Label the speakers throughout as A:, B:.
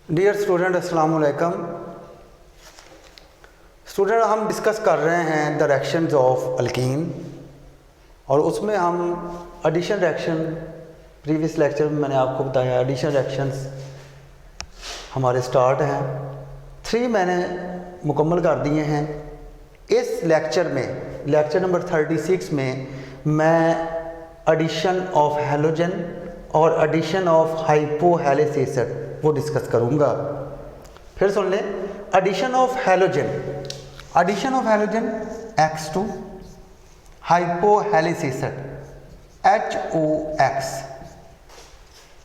A: Dear student, अस्सलाम वालेकुम। Student, हम डिस्कस कर रहे हैं द रिएक्शंस ऑफ अल्कीन और उसमें हम एडिशन रिएक्शन, प्रीवियस लेक्चर में मैंने आपको बताया एडिशन रिएक्शंस हमारे स्टार्ट हैं। 3 मैंने मुकम्मल कर दिए हैं। इस लेक्चर में, लेक्चर नंबर 36 में मैं एडिशन ऑफ हैलोजन और एडिशन ऑफ हाइपोहैलिक एसिड वो डिस्कस करूंगा। फिर सुन लें, addition of halogen, addition of halogen X2, hypohalic acid HOX,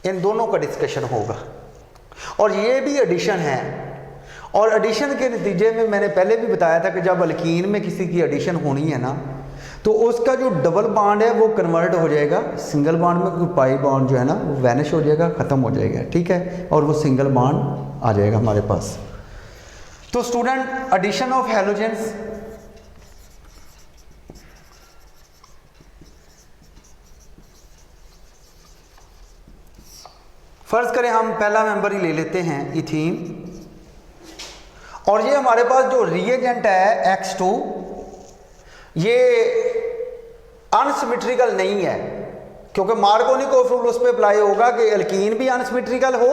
A: इन दोनों का डिस्कशन होगा। और ये भी एडिशन है, और एडिशन के नतीजे में मैंने पहले भी बताया था कि जब अल्कीन में किसी की एडिशन होनी है ना, तो उसका जो डबल बॉन्ड है वो कन्वर्ट हो जाएगा सिंगल बॉन्ड में, क्योंकि पाई बॉन्ड जो है ना वो वैनिश हो जाएगा, ख़त्म हो जाएगा, ठीक है, और वो सिंगल बॉन्ड आ जाएगा हमारे पास। तो स्टूडेंट, एडिशन ऑफ हैलोजेंस, फर्ज करें हम पहला मेंबर ही ले लेते हैं इथीन, और ये हमारे पास जो रिएजेंट है X2 ये अनसिमेट्रिकल नहीं है, क्योंकि मार्कोनिकोव रूल उस पर अप्लाई होगा कि अल्कीन भी अनसिमेट्रिकल हो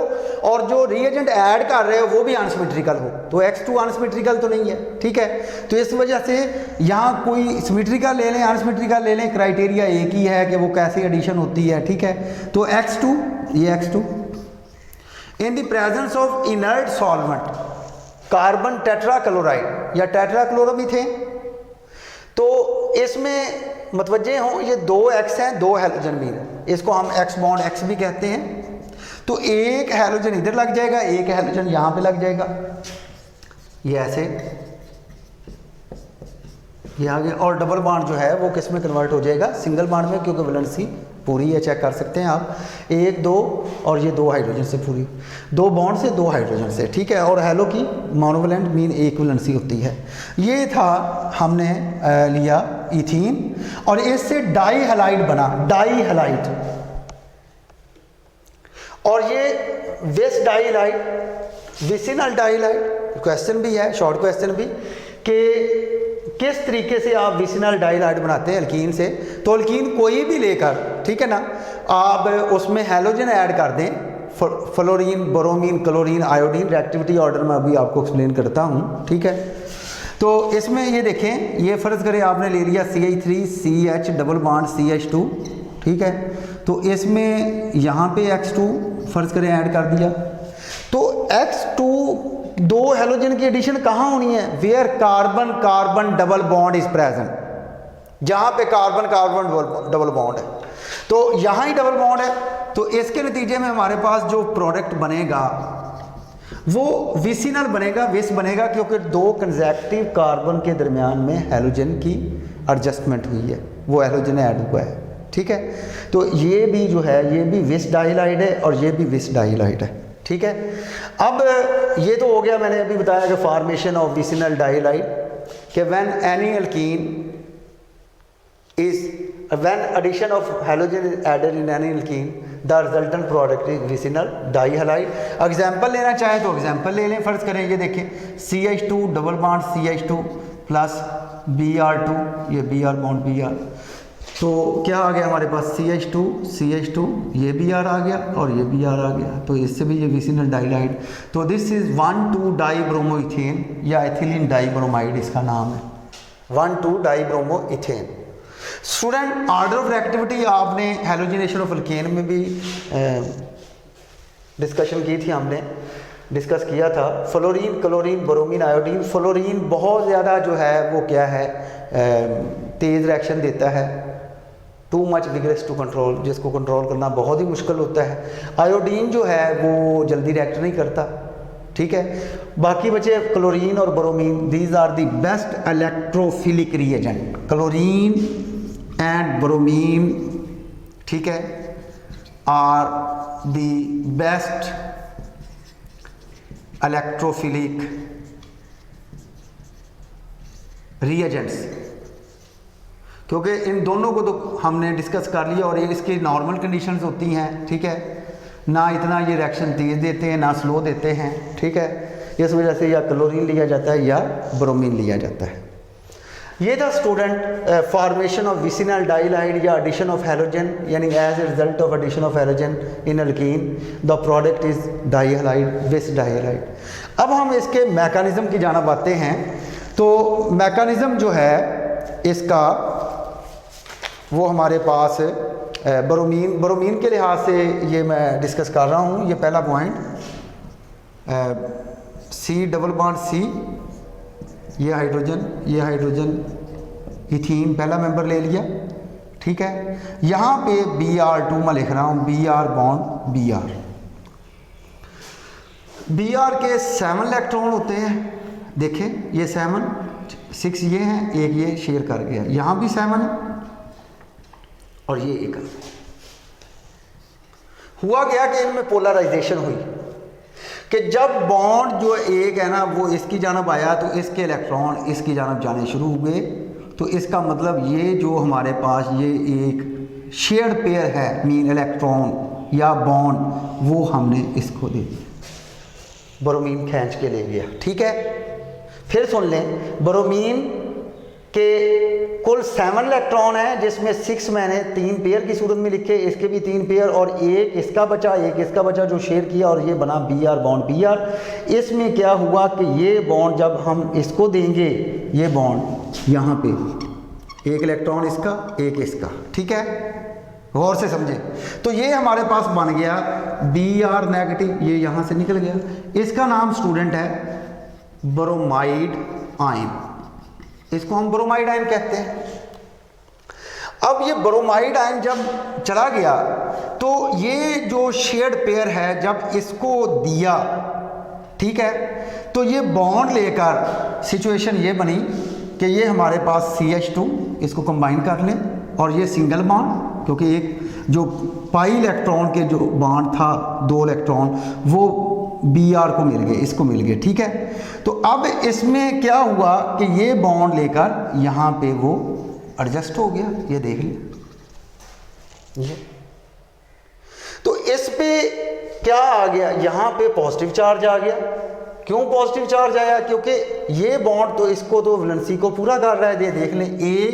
A: और जो रिएजेंट ऐड कर रहे हो वो भी अनसिमेट्रिकल हो। तो X2 अनसिमेट्रिकल तो नहीं है, ठीक है। तो इस वजह से यहाँ कोई सिमेट्रिकल ले लें, अनसिमेट्रिकल ले लें, क्राइटेरिया एक ही है कि वो कैसी एडिशन होती है, ठीक है। तो X2, ये X2 in the presence of inert solvent carbon tetrachloride या टेट्राक्लोरोमीथेन, तो इसमें मतवज्जे हों ये 2 X हैं, 2 हैलोजन भी हैं, इसको हम X बॉन्ड X भी कहते हैं। तो एक हैलोजन इधर लग जाएगा, एक हैलोजन यहाँ पे लग जाएगा, ये ऐसे ये आगे, और डबल बॉन्ड जो है वो किस में कन्वर्ट हो जाएगा, सिंगल बॉन्ड में, क्योंकि वैलेंसी पूरी है, चेक कर सकते हैं आप, 1 2 और ये 2 हाइड्रोजन से पूरी, 2 बॉन्ड से 2 हाइड्रोजन से, ठीक है। और हैलो की मोनोवैलेंट मीन एक वैलेंसी होती है। ये था, हमने लिया इथीन और इससे डाई हैलाइड बना, डाई हैलाइड, और ये vis dihalide, vicinal dihalide. Question भी है, शॉर्ट क्वेश्चन भी, कि किस तरीके से आप विसिनल डाइहाइड बनाते हैं अल्कीन से। तो अल्कीन कोई भी लेकर, ठीक है ना, आप उसमें हैलोजन ऐड कर दें, fluorine, bromine, chlorine, iodine, reactivity order में अभी आपको एक्सप्लेन करता हूँ, ठीक है। तो इसमें ये देखें, ये फ़र्ज़ करें आपने ले लिया CH3CH डबल बॉन्ड CH2, ठीक है। तो इसमें यहाँ पे X2 फ़र्ज़ करें ऐड कर दिया, तो X2 2 हैलोजन की एडिशन कहाँ होनी है, where carbon carbon double bond is present, जहाँ पे कार्बन कार्बन डबल बॉन्ड है, तो यहाँ ही डबल बॉन्ड है। तो इसके नतीजे में हमारे पास जो प्रोडक्ट बनेगा वो विसिनल बनेगा, विस बनेगा, क्योंकि 2 कंसेक्टिव कार्बन के दरमियान में हैलोजन की एडजस्टमेंट हुई है, वो हैलोजन ऐड हुआ है, ठीक है। तो ये भी जो है, ये भी विस डाइहाइड है और ये भी विस डाइहाइड है, ठीक है। अब ये तो हो गया, मैंने अभी बताया कि फॉर्मेशन ऑफ विसिनल डाइहाइड, कि when any alkene is when addition of halogen is added in any alkene the resultant product is vicinal डाइहाइड। एग्जांपल लेना चाहें तो एग्जांपल ले लें। फर्ज करें, ये देखें CH2 double bond CH2 plus Br2, ये Br बॉन्ड Br, तो क्या आ गया हमारे पास CH2, ये Br आ गया और ये Br आ गया, तो इससे भी ये विसिनल डाइहाइड। तो दिस इज 1,2 डाइब्रोमोइथेन या एथिलीन डाइब्रोमाइड इसका नाम है, 1,2 डाइब्रोमोइथेन। स्टूडेंट, ऑर्डर ऑफ रिएक्टिविटी आपने हैलोजिनेशन ऑफ अल्केन में भी डिस्कशन की थी, हमने डिस्कस किया था। Fluorine, chlorine, bromine, iodine. Fluorine बहुत ज़्यादा जो है वो क्या है, तेज़ रिएक्शन देता है, too much vigorous to control, जिसको कंट्रोल करना बहुत ही मुश्किल होता है। आयोडीन जो है वो जल्दी रिएक्ट नहीं करता, ठीक है। बाकी बचे क्लोरीन और bromine, these are the best electrophilic reagent, chlorine and bromine, ठीक है, are the best electrophilic reagents, क्योंकि इन दोनों को तो हमने डिस्कस कर लिया और ये इसकी नॉर्मल कंडीशंस होती हैं, ठीक है। ना इतना ये रिएक्शन तेज़ देते हैं ना स्लो देते हैं, ठीक है। इस वजह से या क्लोरीन लिया जाता है या ब्रोमीन लिया जाता है। ये था student formation of vicinal dihalide या एडिशन ऑफ हैलोजन, यानी as a result of addition of halogen in alkene the product is dihalide, vic dihalide. अब हम इसके मैकेनिज्म की जानिब आते हैं। तो मैकेनिज्म जो है इसका वो हमारे पास ब्रोमीन के लिहाज से ये मैं डिस्कस कर रहा हूँ। ये पहला point C double bond C, ये हाइड्रोजन इथीन पहला मेंबर ले लिया, ठीक है। यहाँ पे Br2 मैं लिख रहा हूँ, Br बॉन्ड Br के 7 इलेक्ट्रॉन होते हैं। देखें ये 7, 6 ये हैं, एक ये शेयर कर गया, यहाँ भी 7 है और ये एक। हुआ गया कि इनमें पोलराइजेशन हुई कि जब बॉन्ड जो एक है ना वो इसकी जानब आया तो इसके इलेक्ट्रॉन इसकी जानब जाने शुरू हुए। तो इसका मतलब ये जो हमारे पास ये एक शेयर्ड पेयर है, मीन इलेक्ट्रॉन या बॉन्ड, वो हमने इसको दे दिया, ब्रोमीन खींच के ले गया, ठीक है। फिर सुन लें, ब्रोमीन के कुल 7 इलेक्ट्रॉन है, जिसमें 6 मैंने 3 पेयर की सूरत में लिखे, इसके भी 3 पेयर और एक इसका बचा, एक इसका बचा जो शेयर किया, और ये बना Br बॉन्ड Br। इसमें क्या हुआ कि ये बॉन्ड जब हम इसको देंगे, ये बॉन्ड यहाँ पे एक इलेक्ट्रॉन इसका एक इसका, ठीक है, गौर से समझे। तो ये हमारे पास बन गया Br नेगेटिव, ये यहाँ से निकल गया। इसका नाम स्टूडेंट है ब्रोमाइड आयन, इसको हम ब्रोमाइड आयन कहते हैं। अब ये ब्रोमाइड आयन जब चला गया तो ये जो शेयर्ड पेयर है जब इसको दिया, ठीक है, तो ये बॉन्ड लेकर सिचुएशन ये बनी कि ये हमारे पास CH2, इसको कंबाइन कर लें, और ये सिंगल बॉन्ड, क्योंकि एक जो पाई इलेक्ट्रॉन के जो बॉन्ड था 2 इलेक्ट्रॉन वो Br को मिल गए, इसको मिल गए, ठीक है। तो अब इसमें क्या हुआ कि ये बॉन्ड लेकर यहाँ पे वो एडजस्ट हो गया, ये देख लिया ये। तो इस पे क्या आ गया, यहाँ पे पॉजिटिव चार्ज आ गया। क्यों पॉजिटिव चार्ज आया? क्योंकि ये बॉन्ड तो इसको तो वैलेंसी को पूरा कर रहा है, ये देख लें 1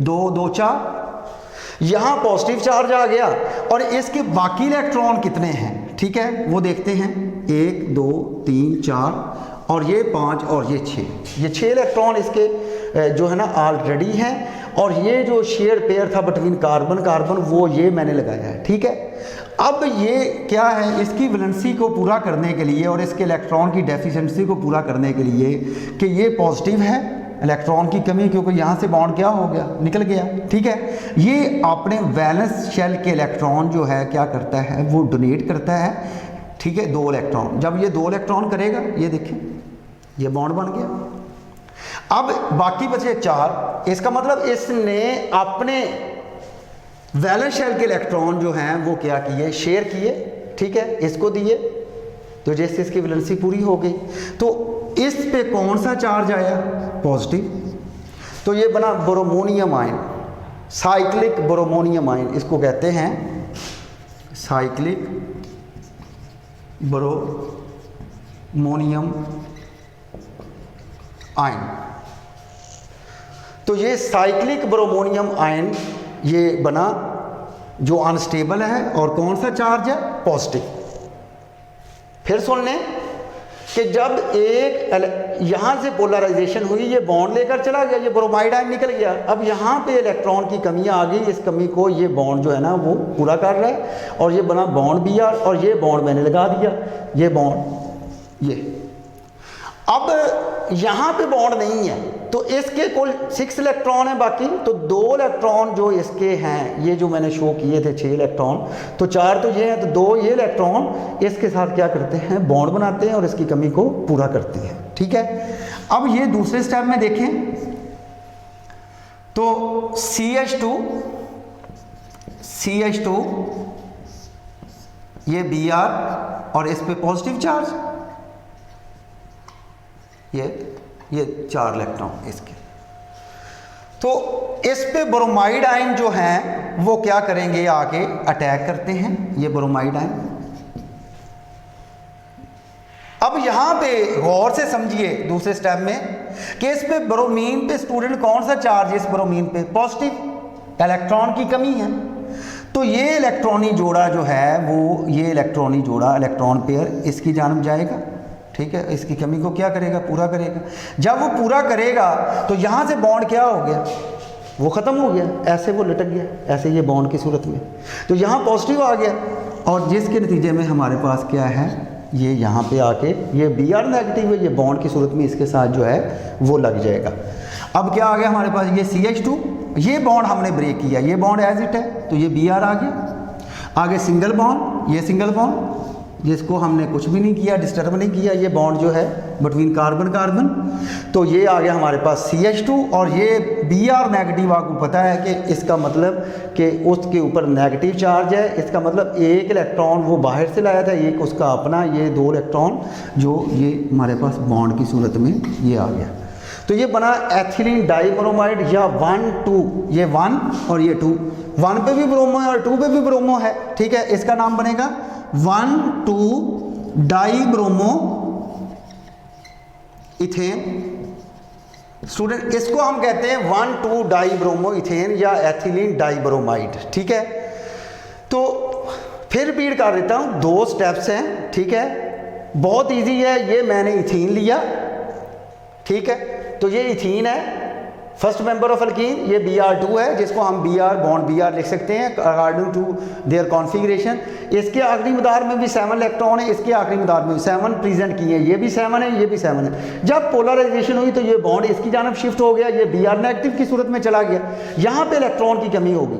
A: 2 2 4, यहाँ पॉजिटिव चार्ज आ गया। और इसके बाकी इलेक्ट्रॉन कितने हैं, ठीक है, वो देखते हैं, 1 2 3 4 और ये 5 और ये 6, ये 6 इलेक्ट्रॉन इसके जो है ना ऑलरेडी हैं। और ये जो शेयर पेयर था बिटवीन कार्बन कार्बन वो ये मैंने लगाया है, ठीक है। अब ये क्या है, इसकी वैलेंसी को पूरा करने के लिए और इसके इलेक्ट्रॉन की डेफिशिएंसी को पूरा करने के लिए कि ये पॉजिटिव है, इलेक्ट्रॉन की कमी, क्योंकि यहाँ से बॉन्ड क्या हो गया, निकल गया, ठीक है। ये अपने वैलेंस शेल के इलेक्ट्रॉन जो है क्या करता है, वो डोनेट करता है, ठीक है, 2 इलेक्ट्रॉन। जब ये 2 इलेक्ट्रॉन करेगा, ये देखें ये बॉन्ड बन गया। अब बाकी बचे 4, इसका मतलब इसने अपने वैलेंस शेल के इलेक्ट्रॉन जो हैं वो क्या किए, शेयर किए, ठीक है, इसको दिए, तो जैसे इसकी वैलेंसी पूरी हो गई। तो इस पे कौन सा चार्ज आया, पॉजिटिव, तो ये बना bromonium ion, cyclic bromonium ion इसको कहते हैं, साइक्लिक ब्रोमोनियम आयन। तो ये साइक्लिक ब्रोमोनियम आयन ये बना जो अनस्टेबल है, और कौन सा चार्ज है, पॉजिटिव। फिर सुन लें कि जब एक यहाँ से पोलराइजेशन हुई, ये बॉन्ड लेकर चला गया, ये ब्रोमाइड आयन निकल गया। अब यहाँ पे इलेक्ट्रॉन की कमी आ गई, इस कमी को ये बॉन्ड जो है ना वो पूरा कर रहा है, और ये बना बॉन्ड Br, और ये बॉन्ड मैंने लगा दिया, ये बॉन्ड ये। अब यहाँ पे बॉन्ड नहीं है, तो इसके कुल 6 इलेक्ट्रॉन है बाकी, तो 2 इलेक्ट्रॉन जो इसके हैं, ये जो मैंने शो किए थे 6 इलेक्ट्रॉन, तो 4 तो ये हैं, तो 2 ये इलेक्ट्रॉन इसके साथ क्या करते हैं, बॉन्ड बनाते हैं और इसकी कमी को पूरा करते हैं, ठीक है। अब ये दूसरे स्टेप में देखें तो CH2 ये Br और इस पे पॉजिटिव चार्ज, ये 4 इलेक्ट्रॉन इसके। तो इस पे ब्रोमाइड आयन जो हैं वो क्या करेंगे, आके अटैक करते हैं, ये ब्रोमाइड आयन, अब यहाँ पे गौर से समझिए दूसरे स्टेप में कि इस पे ब्रोमीन पे स्टूडेंट कौन सा चार्ज है, इस ब्रोमीन पे पॉजिटिव, इलेक्ट्रॉन की कमी है। तो ये इलेक्ट्रॉनी जोड़ा जो है वो, ये इलेक्ट्रॉनी जोड़ा, इलेक्ट्रॉन पेयर इसकी जानब जाएगा, ठीक है, इसकी कमी को क्या करेगा, पूरा करेगा। जब वो पूरा करेगा तो यहाँ से बॉन्ड क्या हो गया, वो ख़त्म हो गया, ऐसे वो लटक गया, ऐसे ये बॉन्ड की सूरत में। तो यहाँ पॉजिटिव आ गया और जिसके नतीजे में हमारे पास क्या है, ये यहाँ पे आके ये Br नेगेटिव है, ये बॉन्ड की सूरत में इसके साथ जो है वो लग जाएगा। अब क्या आ गया हमारे पास, ये CH2, ये बॉन्ड हमने ब्रेक किया, ये बॉन्ड एज इट है, तो ये Br आ गया। आगे सिंगल बॉन्ड, ये सिंगल बॉन्ड जिसको हमने कुछ भी नहीं किया, डिस्टर्ब नहीं किया, ये बॉन्ड जो है बिटवीन कार्बन कार्बन, तो ये आ गया हमारे पास CH2। और ये Br नेगेटिव, आपको पता है कि इसका मतलब कि उसके ऊपर नेगेटिव चार्ज है, इसका मतलब एक इलेक्ट्रॉन वो बाहर से लाया था, एक उसका अपना, ये 2 इलेक्ट्रॉन जो ये हमारे पास बॉन्ड की सूरत में ये आ गया। तो ये बना एथिलीन डाइब्रोमाइड या 1 2, ये 1 और ये 2, 1 पे भी ब्रोमो है और 2 पे भी ब्रोमो है, ठीक है। इसका नाम बनेगा 1 2 डाइब्रोमो इथेन। स्टूडेंट इसको हम कहते हैं 1 2 डाइब्रोमो इथेन या एथिलीन डाइब्रोमाइड, ठीक है। तो फिर रिपीट कर देता हूँ, 2 स्टेप्स हैं, ठीक है, बहुत इजी है। ये मैंने इथीन लिया, ठीक है, तो ये इथीन है, फर्स्ट मेंबर ऑफ अल्कीन, ये Br2 है जिसको हम Br बॉन्ड Br लिख सकते हैं अकॉर्डिंग टू देयर कॉन्फ़िगरेशन। इसके आखिरी मदार में भी 7 इलेक्ट्रॉन है, इसके आखिरी मदार में 7 प्रेजेंट किए हैं, ये भी 7 है, ये भी 7 है। जब पोलराइजेशन हुई तो ये बॉन्ड इसकी जानब शिफ्ट हो गया, ये Br नेगेटिव की सूरत में चला गया, यहाँ पे इलेक्ट्रॉन की कमी होगी,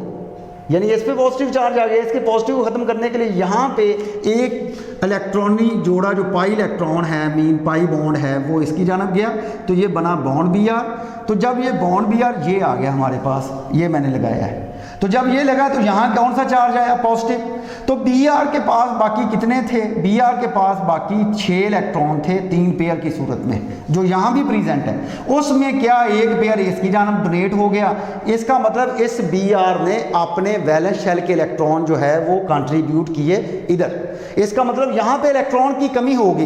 A: यानी इस पे पॉजिटिव चार्ज आ गया। इसके पॉजिटिव को ख़त्म करने के लिए यहाँ पे एक इलेक्ट्रॉनी जोड़ा जो पाई इलेक्ट्रॉन है, मीन पाई बॉन्ड है, वो इसकी जानब गया, तो ये बना बॉन्ड Br। तो जब ये बॉन्ड Br ये आ गया हमारे पास, ये मैंने लगाया है, तो जब ये लगा तो यहाँ कौन सा चार्ज आया, पॉजिटिव। तो Br के पास बाकी कितने थे, Br के पास बाकी 6 इलेक्ट्रॉन थे 3 पेयर की सूरत में, जो यहाँ भी प्रेजेंट है। उसमें क्या एक पेयर इसकी जानब डोनेट हो गया, इसका मतलब इस Br ने अपने वैलेंस शेल के इलेक्ट्रॉन जो है वो कंट्रीब्यूट किए इधर, इसका मतलब यहाँ पे इलेक्ट्रॉन की कमी होगी,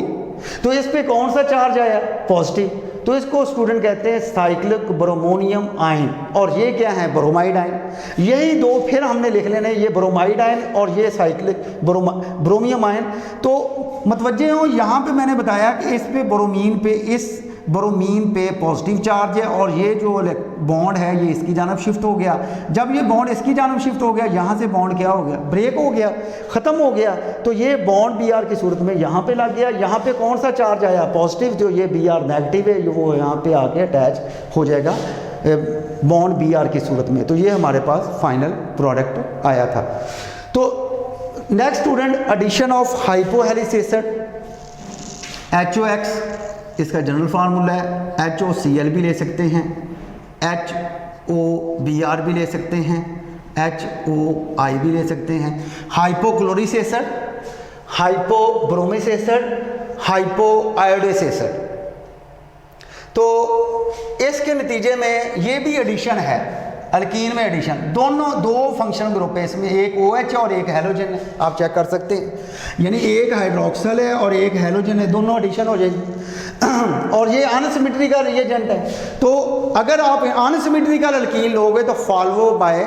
A: तो इस पे कौन सा चार्ज आया, पॉजिटिव। तो इसको स्टूडेंट कहते हैं साइक्लिक ब्रोमोनियम आयन, और ये क्या है, ब्रोमाइड आयन। यही 2 फिर हमने लिख लेने, ये ब्रोमाइड आयन और ये साइक्लिक ब्रोमियम आयन। तो मतवज्जे हो, यहाँ पे मैंने बताया कि इस पे ब्रोमीन पे, इस ब्रोमीन पे पॉजिटिव चार्ज है और ये जो बॉन्ड है ये इसकी जानब शिफ्ट हो गया। जब ये बॉन्ड इसकी जानब शिफ्ट हो गया, यहाँ से बॉन्ड क्या हो गया, ब्रेक हो गया, ख़त्म हो गया, तो ये बॉन्ड Br की सूरत में यहाँ पे लग गया। यहाँ पे कौन सा चार्ज आया, पॉजिटिव, जो ये Br नेगेटिव है वो यहाँ पे आके अटैच हो जाएगा बॉन्ड Br की सूरत में। तो ये हमारे पास फाइनल प्रोडक्ट आया था। तो next student, addition of hypohalous acid HOX, इसका जनरल फार्मूला है, HOCl भी ले सकते हैं, HOBr भी ले सकते हैं, HOI भी ले सकते हैं, हाइपोक्लोरिक एसिड, हाइपोब्रोमिक एसिड, हाइपोआयोडेस एसिड। तो इसके नतीजे में ये भी एडिशन है, अल्कीन में एडिशन, दोनों 2 फंक्शन ग्रुप है इसमें, एक OH और एक हैलोजन है, आप चेक कर सकते हैं, यानी एक हाइड्रोक्सल है और एक हैलोजन है, दोनों एडिशन हो जाएगी। और ये अनसिमेट्रिकल रिएजेंट है, तो अगर आप अनसिमेट्रिकल अल्कीन लोगे तो फॉलो बाय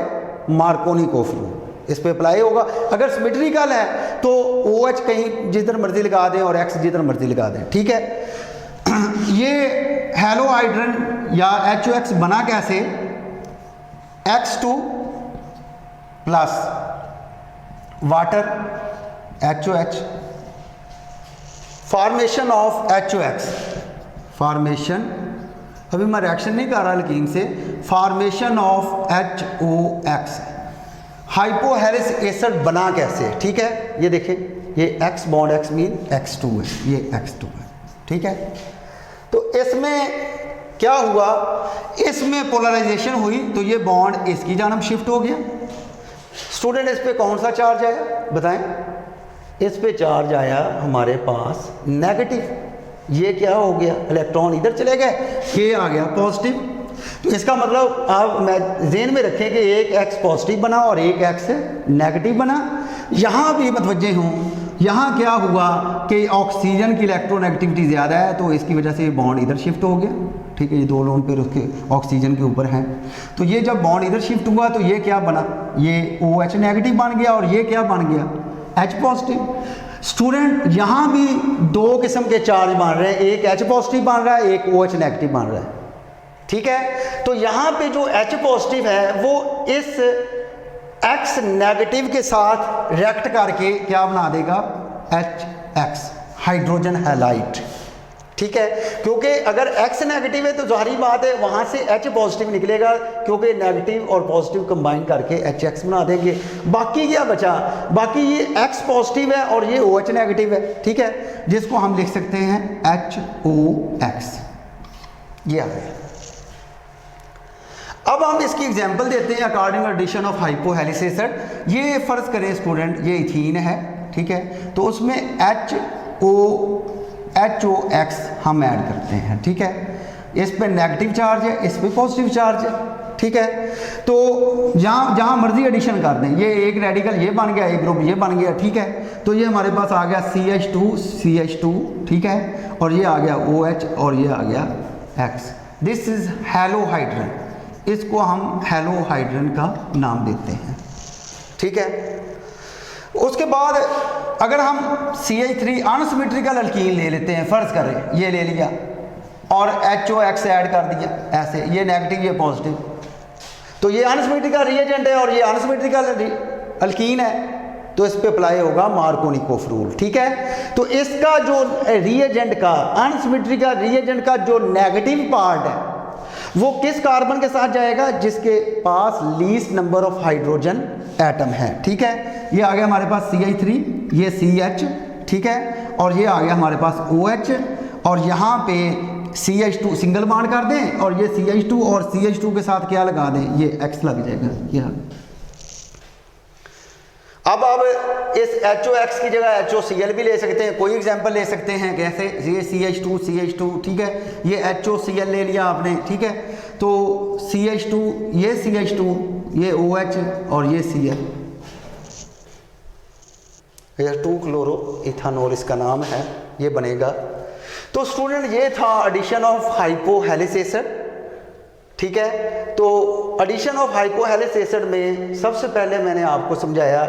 A: मार्कोनिकोफ रूल इस पे अप्लाई होगा। अगर सिमेट्रिकल है तो OH कहीं जिधर मर्जी लगा दें और X जिधर मर्जी लगा दें, ठीक है। ये हेलोहाइड्रन या HOX बना कैसे, X2 plus water HOH, formation of HOX, formation, अभी मैं रिएक्शन नहीं कर रहा अल्कीन से, फॉर्मेशन ऑफ HOX, हाइपोहेलिस एसिड बना कैसे, ठीक है। ये देखें, ये X bond X mean X2 है, ये X2 है, ठीक है। तो इसमें क्या हुआ, इसमें पोलराइजेशन हुई तो ये बॉन्ड इसकी जानब शिफ्ट हो गया। स्टूडेंट इस पे कौन सा चार्ज आया बताएं, इस पे चार्ज आया हमारे पास नेगेटिव। ये क्या हो गया, इलेक्ट्रॉन इधर चले गए, ये आ गया पॉजिटिव। तो इसका मतलब आप ज़हन में रखें कि एक X पॉजिटिव बना और एक X नेगेटिव बना। यहाँ भी मतवज्जे हूँ, यहाँ क्या हुआ कि ऑक्सीजन की इलेक्ट्रोनेगेटिविटी ज़्यादा है, तो इसकी वजह से ये बॉन्ड इधर शिफ्ट हो गया, ठीक है। ये 2 लोन पेयर उसके ऑक्सीजन के ऊपर हैं, तो ये जब बॉन्ड इधर शिफ्ट हुआ तो ये क्या बना, ये OH नेगेटिव बन गया और ये क्या बन गया, H पॉजिटिव। स्टूडेंट यहाँ भी 2 किस्म के चार्ज बन रहे हैं, एक H पॉजिटिव बन रहा है, एक OH नेगेटिव बन रहा है, ठीक है। तो यहाँ पे जो H पॉजिटिव है वो इस X नेगेटिव के साथ रिएक्ट करके क्या बना देगा, HX, हाइड्रोजन हैलाइड, ठीक है। क्योंकि अगर X नेगेटिव है तो जाहिर बात है वहाँ से H पॉजिटिव निकलेगा, क्योंकि नेगेटिव और पॉजिटिव कंबाइन करके HX बना देंगे। बाकी क्या बचा, बाकी ये X पॉजिटिव है और ये OH नेगेटिव है, ठीक है, जिसको हम लिख सकते हैं HOX, ये आ गया। अब हम इसकी एग्जांपल देते हैं according addition of hypohalous acid. ये फर्ज करें स्टूडेंट, ये इथीन है, ठीक है, तो उसमें HOX हम ऐड करते हैं, ठीक है। इस पे नेगेटिव चार्ज है, इस पे पॉजिटिव चार्ज है, ठीक है। तो जहाँ मर्जी एडिशन कर दें, ये एक रेडिकल ये बन गया, एक ग्रुप ये बन गया, ठीक है। तो ये हमारे पास आ गया CH2, ठीक है, और ये आ गया OH और ये आ गया X। दिस इज हैलोहाइड्रन, इसको हम हैलोहाइड्रन का नाम देते हैं, ठीक है। उसके बाद अगर हम CH3 अनसिमेट्रिकल अल्कीन ले लेते हैं, फर्ज करें ये ले लिया और HOX ऐड कर दिया, ऐसे ये नेगेटिव ये पॉजिटिव, तो ये अनसिमेट्रिकल रिएजेंट है और ये अनसिमेट्रिकल अल्कीन है, तो इस पे अप्लाई होगा मार्कोनिकोफ रूल, ठीक है। तो इसका जो रिएजेंट का अनसिमेट्रिकल रिएजेंट का जो नेगेटिव पार्ट है वो किस कार्बन के साथ जाएगा, जिसके पास least number of hydrogen atom है, ठीक है। ये आ गया हमारे पास CH3, ये CH, ठीक है, और ये आ गया हमारे पास OH, और यहाँ पे CH2 सिंगल बॉन्ड कर दें और ये CH2 और CH2 के साथ क्या लगा दें, ये X लग जाएगा, ये। अब इस HOX की जगह HOCl भी ले सकते हैं, कोई एग्जांपल ले सकते हैं, कैसे, ये CH2, ठीक है, ये HOCl ले लिया आपने, ठीक है, तो CH2, ये OH और ये Cl, ये 2 क्लोरो इथानॉल इसका नाम है, ये बनेगा। तो स्टूडेंट ये था एडिशन ऑफ हाइपोहेलिस एसिड, ठीक है। तो एडिशन ऑफ हाइपोहेलिस एसिड में सबसे पहले मैंने आपको समझाया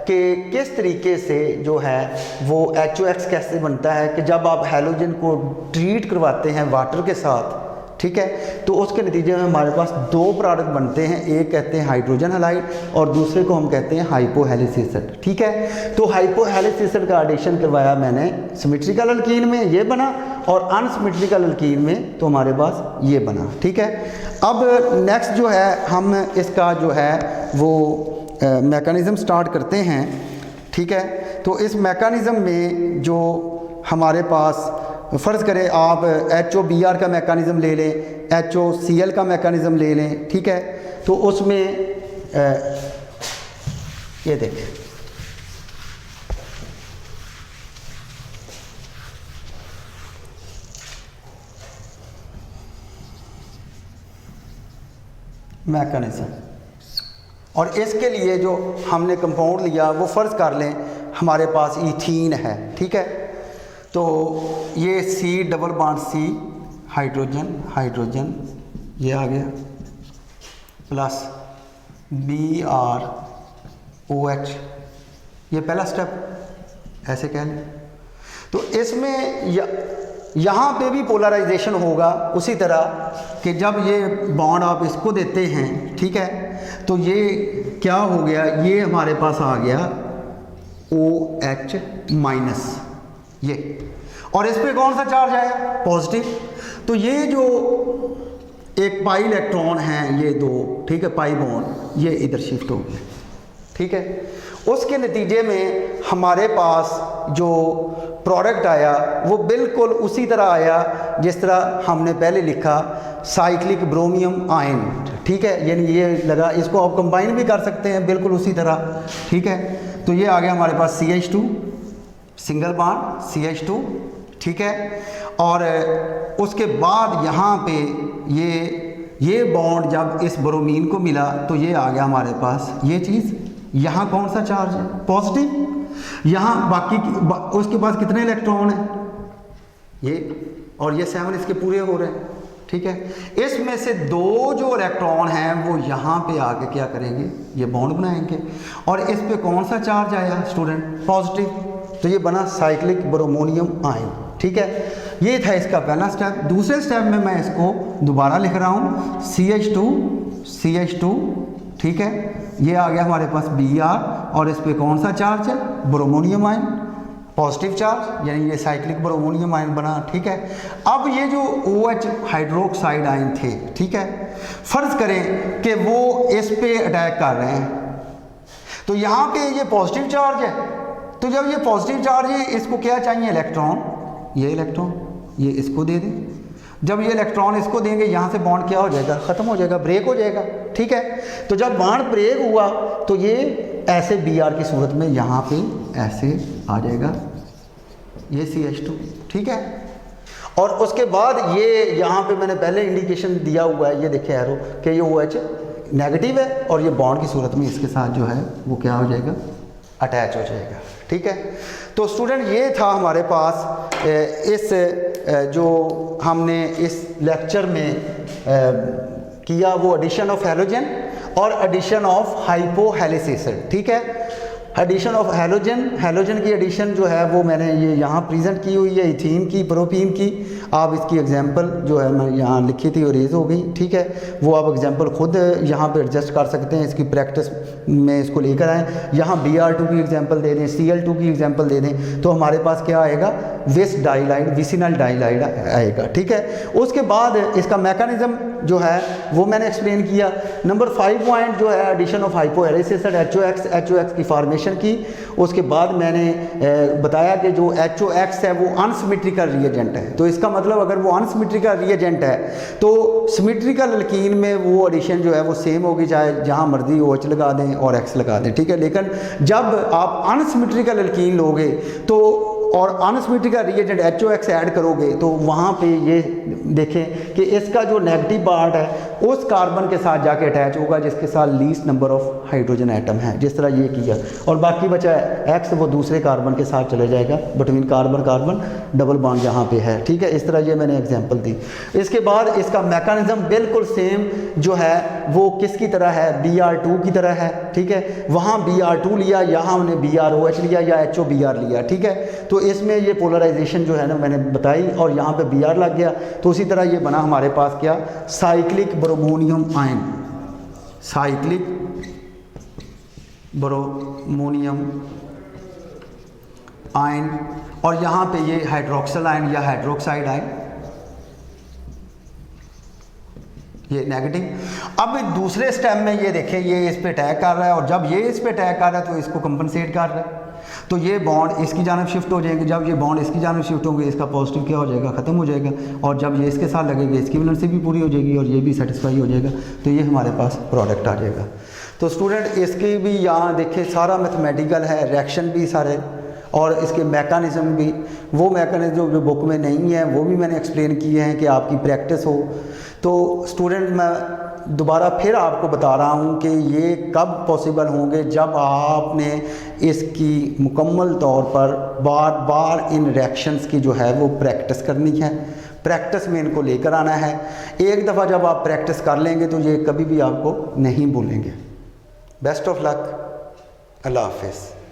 A: कि किस तरीके से जो है वो HOX कैसे बनता है, कि जब आप हैलोजन को ट्रीट करवाते हैं वाटर के साथ, ठीक है, तो उसके नतीजे में हमारे पास 2 प्रोडक्ट बनते हैं, एक कहते हैं हाइड्रोजन हैलाइड और दूसरे को हम कहते हैं हाइपोहेलिस एसिड, ठीक है। तो हाइपोहेलिस एसिड का एडिशन करवाया मैंने सिमेट्रिकल अल्कीन में, ये बना, और अनसिमेट्रिकल अल्कीन में तो हमारे पास ये बना, ठीक है। अब नेक्स्ट जो है हम इसका जो है वो मैकेनिज़्म स्टार्ट करते हैं, ठीक है। तो इस मैकेनिज़्म में जो हमारे पास, फ़र्ज़ करें आप HOBr का मैकेनिज़्म ले लें, HOCl का मैकेनिज़्म ले लें, ठीक है, तो उसमें ये देखें, मैकेनिज़्म, और इसके लिए जो हमने कंपाउंड लिया वो फ़र्ज़ कर लें हमारे पास इथीन है, ठीक है। तो ये C+C हाइड्रोजन ये आ गया, प्लस BrOH, ये पहला स्टेप ऐसे कह लें। तो इसमें यहाँ पे भी पोलराइजेशन होगा उसी तरह कि जब ये बॉन्ड आप इसको देते हैं, ठीक है, तो ये क्या हो गया, ये हमारे पास आ गया OH-, ये, और इस पे कौन सा चार्ज आया, पॉजिटिव। तो ये जो एक पाई इलेक्ट्रॉन है, ये 2, ठीक है, पाई बॉन्ड ये इधर शिफ्ट हो गया, ठीक है। उसके नतीजे में हमारे पास जो प्रोडक्ट आया वो बिल्कुल उसी तरह आया जिस तरह हमने पहले लिखा, साइक्लिक ब्रोमियम आयन, ठीक है, यानी ये लगा, इसको आप कंबाइन भी कर सकते हैं बिल्कुल उसी तरह, ठीक है। तो ये आ गया हमारे पास CH2 सिंगल बॉन्ड CH2, ठीक है, और उसके बाद यहाँ पे ये बॉन्ड जब इस ब्रोमीन को मिला तो ये आ गया हमारे पास ये चीज़, यहाँ कौन सा चार्ज है, पॉजिटिव। यहाँ उसके पास कितने इलेक्ट्रॉन हैं, ये और ये 7 इसके पूरे हो रहे हैं, ठीक है। इसमें से 2 जो इलेक्ट्रॉन हैं वो यहाँ पे आके क्या करेंगे, ये बॉन्ड बनाएंगे और इस पे कौन सा चार्ज आया स्टूडेंट, पॉजिटिव, तो ये बना साइक्लिक ब्रोमोनियम आयन, ठीक है। ये था इसका पहला स्टेप। दूसरे स्टेप में मैं इसको दोबारा लिख रहा हूँ CH2, ठीक है। ये आ गया हमारे पास Br और इस पे कौन सा चार्ज है, ब्रोमोनियम आयन, पॉजिटिव चार्ज, यानी ये साइक्लिक ब्रोमोनियम आयन बना, ठीक है। अब ये जो OH हाइड्रोक्साइड आयन थे, ठीक है, फर्ज करें कि वो इस पे अटैक कर रहे हैं, तो यहाँ पे ये पॉजिटिव चार्ज है, तो जब ये पॉजिटिव चार्ज है इसको क्या चाहिए, इलेक्ट्रॉन, ये इलेक्ट्रॉन ये इसको दे दें। जब ये इलेक्ट्रॉन इसको देंगे यहाँ से बॉन्ड क्या हो जाएगा, ख़त्म हो जाएगा, ब्रेक हो जाएगा, ठीक है। तो जब बॉन्ड ब्रेक हुआ तो ये ऐसे Br की सूरत में यहाँ पे ऐसे आ जाएगा, ये CH2, ठीक है। और उसके बाद ये यहाँ पे मैंने पहले इंडिकेशन दिया हुआ है, ये देखिए एरो कि ये OH नेगेटिव है और ये बॉन्ड की सूरत में इसके साथ जो है वो क्या हो जाएगा, अटैच हो जाएगा, ठीक है। तो स्टूडेंट ये था हमारे पास इस जो हमने इस लेक्चर में किया वो एडिशन ऑफ हैलोजन और एडिशन ऑफ हाइपोहेलिस एसिड, ठीक है। एडिशन ऑफ हैलोजन की एडिशन जो है वो मैंने ये यहाँ प्रेजेंट की हुई है, इथीन की, प्रोपीन की। आप इसकी एग्जांपल जो है मैं यहाँ लिखी थी और रेज हो गई, ठीक है। वो आप एग्जांपल खुद यहाँ पे एडजस्ट कर सकते हैं, इसकी प्रैक्टिस में इसको लेकर आएँ। यहाँ Br2 की एग्जांपल दे दें, Cl2 की एग्जांपल दे दें, तो हमारे पास क्या आएगा, विस डाइलाइड, विसिनल डाइलाइड आएगा, ठीक है। उसके बाद इसका मैकेनिज्म जो है वो मैंने एक्सप्लेन किया। नंबर 5 पॉइंट जो है addition of hypohalous acid HOX की फॉर्मेशन की। उसके बाद मैंने बताया कि जो HOX है वो अनसिमेट्रिकल रिएजेंट है, तो इसका मतलब अगर वो अनसिमेट्रिकल रिएजेंट है तो सिमेट्रिकल अल्कीन में वो एडिशन जो है वो सेम होगी, चाहे जहाँ मर्जी OH लगा दें और X लगा दें, ठीक है। लेकिन जब आप अनसिमेट्रिकल अल्कीन लोगे तो और अनसिमेट्रिकल रिएजेंट HOX ऐड करोगे तो वहाँ पे ये देखें कि इसका जो नेगेटिव पार्ट है उस कार्बन के साथ जाके अटैच होगा जिसके साथ least number of hydrogen atom है, जिस तरह ये किया, और बाकी बचा X वो दूसरे कार्बन के साथ चले जाएगा, बिटवीन कार्बन डबल बॉन्ड जहाँ पे है, ठीक है। इस तरह ये मैंने एग्जांपल दी। इसके बाद इसका मैकेनिज्म बिल्कुल सेम जो है वो किसकी तरह है, Br2 की तरह है, ठीक है। वहाँ Br2 लिया, यहाँ हमने BrOH लिया या HOBr लिया, ठीक है। तो इसमें ये पोलराइजेशन जो है ना मैंने बताई और यहाँ पे Br लग गया, तो उसी तरह ये बना हमारे पास क्या, cyclic bromonium ion, cyclic bromonium ion, और यहाँ पे ये हाइड्रोक्सिल आयन या हाइड्रोक्साइड आयन, ये नेगेटिव। अब दूसरे स्टेप में ये देखें, ये इस पे अटैक कर रहा है और जब ये इस पे अटैक कर रहा है तो इसको कंपनसेट कर रहा है, तो ये बॉन्ड इसकी जानब शिफ्ट हो जाएंगे। जब ये बॉन्ड इसकी जानब शिफ्ट होंगे इसका पॉजिटिव क्या हो जाएगा, ख़त्म हो जाएगा, और जब ये इसके साथ लगेगा इसकी वैलेंसी भी पूरी हो जाएगी और ये भी सेटिस्फाई हो जाएगा, तो ये हमारे पास प्रोडक्ट आ जाएगा। तो स्टूडेंट इसकी भी यहाँ देखें सारा मैथमेटिकल है, रिएक्शन भी सारे, और इसके मैकेनिज़्म भी, वो मैकेनिज़्म जो बुक में नहीं है वो भी मैंने एक्सप्लेन किए हैं कि आपकी प्रैक्टिस हो। तो स्टूडेंट मैं दोबारा फिर आपको बता रहा हूँ कि ये कब पॉसिबल होंगे, जब आपने इसकी मुकम्मल तौर पर बार बार इन रिएक्शंस की जो है वो प्रैक्टिस करनी है, प्रैक्टिस में इनको लेकर आना है। एक दफ़ा जब आप प्रैक्टिस कर लेंगे तो ये कभी भी आपको नहीं भूलेंगे। बेस्ट ऑफ लक, अल्लाह हाफिज़।